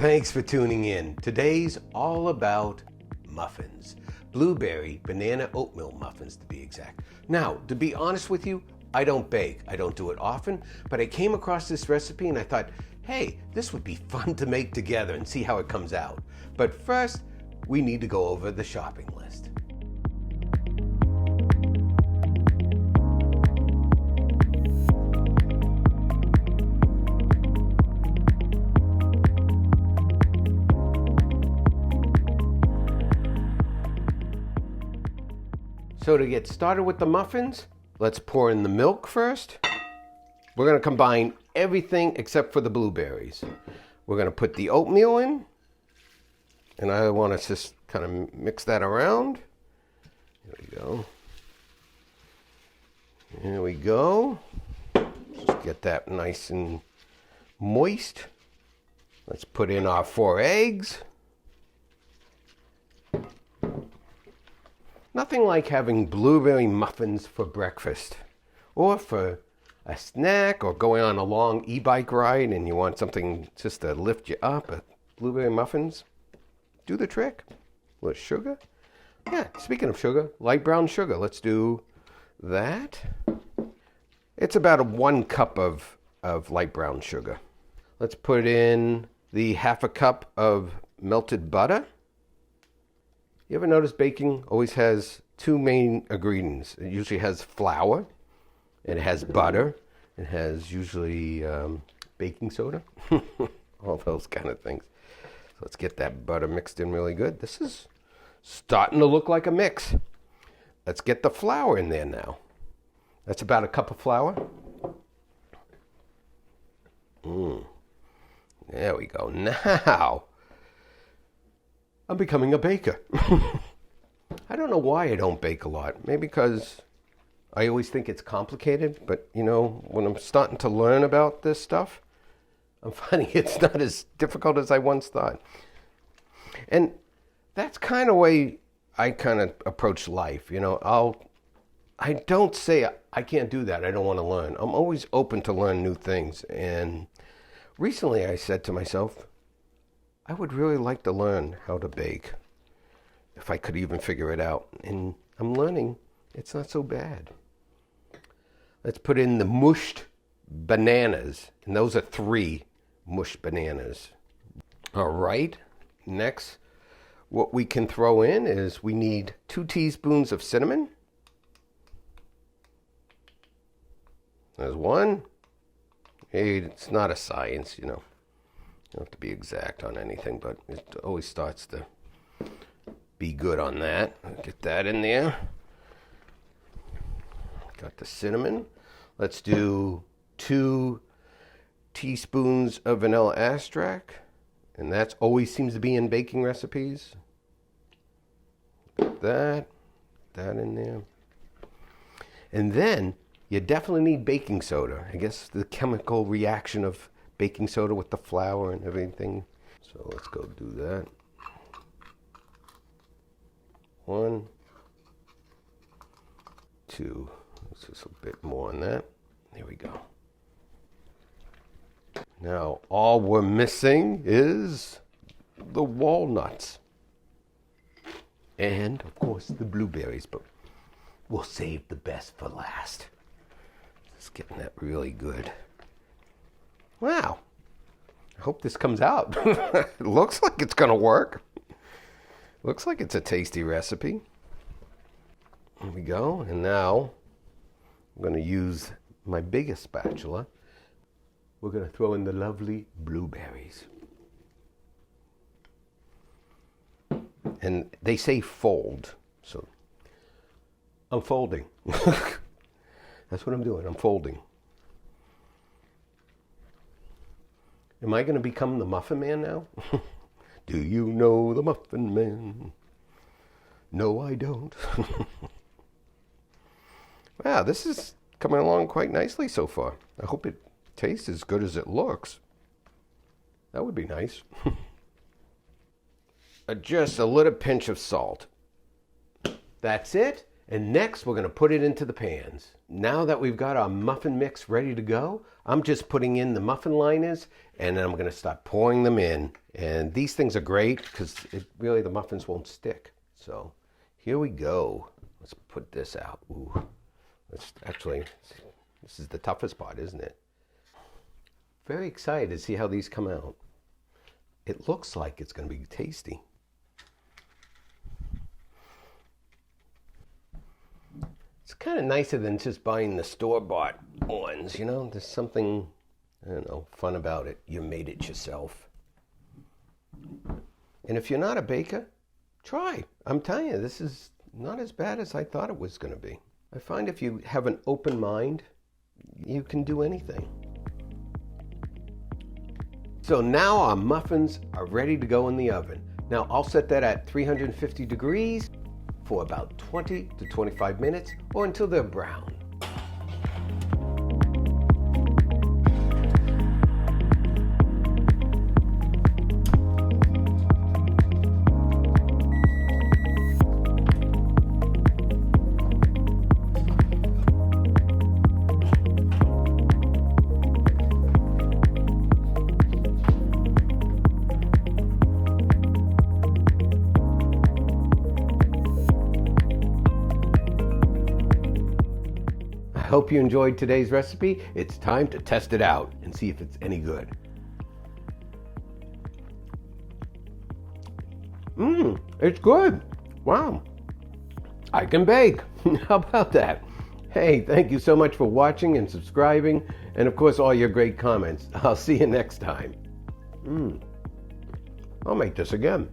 Thanks for tuning in. Today's all about muffins. Blueberry banana oatmeal muffins, to be exact. Now, to be honest with you, I don't bake. I don't do it often, but I came across this recipe and I thought, hey, this would be fun to make together and see how it comes out. But first, we need to go over the shopping list. So to get started with the muffins, let's pour in the milk first. We're going to combine everything except for the blueberries. We're going to put the oatmeal in, and I want to just kind of mix that around. Here we go. Here we go. Just get that nice and moist. Let's put in our 4 eggs. Nothing like having blueberry muffins for breakfast or for a snack or going on a long e-bike ride and you want something just to lift you up. Blueberry muffins do the trick. A little sugar. Yeah, speaking of sugar, light brown sugar. Let's do that. It's about 1 cup of light brown sugar. Let's put in the 1/2 cup of melted butter. You ever notice baking always has 2 main ingredients? It usually has flour, and it has butter, it has usually baking soda, all those kind of things. So let's get that butter mixed in really good. This is starting to look like a mix. Let's get the flour in there now. That's about 1 cup of flour. There we go. Now, I'm becoming a baker. I don't know why I don't bake a lot. Maybe because I always think it's complicated, but you know, when I'm starting to learn about this stuff, I'm finding it's not as difficult as I once thought. And that's kind of the way I kind of approach life. You know, I don't say I can't do that. I don't want to learn. I'm always open to learn new things. And recently I said to myself, I would really like to learn how to bake, if I could even figure it out. And I'm learning it's not so bad. Let's put in the mushed bananas. And those are 3 mushed bananas. All right. Next, what we can throw in is we need 2 teaspoons of cinnamon. There's 1. Hey, it's not a science, you know. You don't have to be exact on anything, but it always starts to be good on that. Get that in there. Got the cinnamon. Let's do 2 teaspoons of vanilla extract, and that always seems to be in baking recipes. Put that in there. And then you definitely need baking soda. I guess the chemical reaction of baking soda with the flour and everything. So let's go do that. 1, 2. Let's just a bit more on that. There we go. Now all we're missing is the walnuts. And of course the blueberries, but we'll save the best for last. Just getting that really good. Wow, I hope this comes out. It looks like it's going to work. Looks like it's a tasty recipe. There we go. And now I'm going to use my biggest spatula. We're going to throw in the lovely blueberries. And they say fold, so I'm folding. That's what I'm doing. I'm folding. Am I going to become the Muffin Man now? Do you know the Muffin Man? No, I don't. Wow, this is coming along quite nicely so far. I hope it tastes as good as it looks. That would be nice. Just a little pinch of salt. That's it. And next, we're going to put it into the pans. Now that we've got our muffin mix ready to go, I'm just putting in the muffin liners, and then I'm going to start pouring them in. And these things are great because really the muffins won't stick. So here we go. Let's put this out. Ooh, this is the toughest part, isn't it? Very excited to see how these come out. It looks like it's going to be tasty. It's kind of nicer than just buying the store-bought ones, you know? There's something, I don't know, fun about it. You made it yourself. And if you're not a baker, try. I'm telling you, this is not as bad as I thought it was going to be. I find if you have an open mind, you can do anything. So now our muffins are ready to go in the oven. Now I'll set that at 350 degrees for about 20 to 25 minutes or until they're brown. I hope you enjoyed today's recipe. It's time to test it out and see if it's any good. It's good. Wow. I can bake. How about that? Hey, thank you so much for watching and subscribing, and of course all your great comments. I'll see you next time. I'll make this again.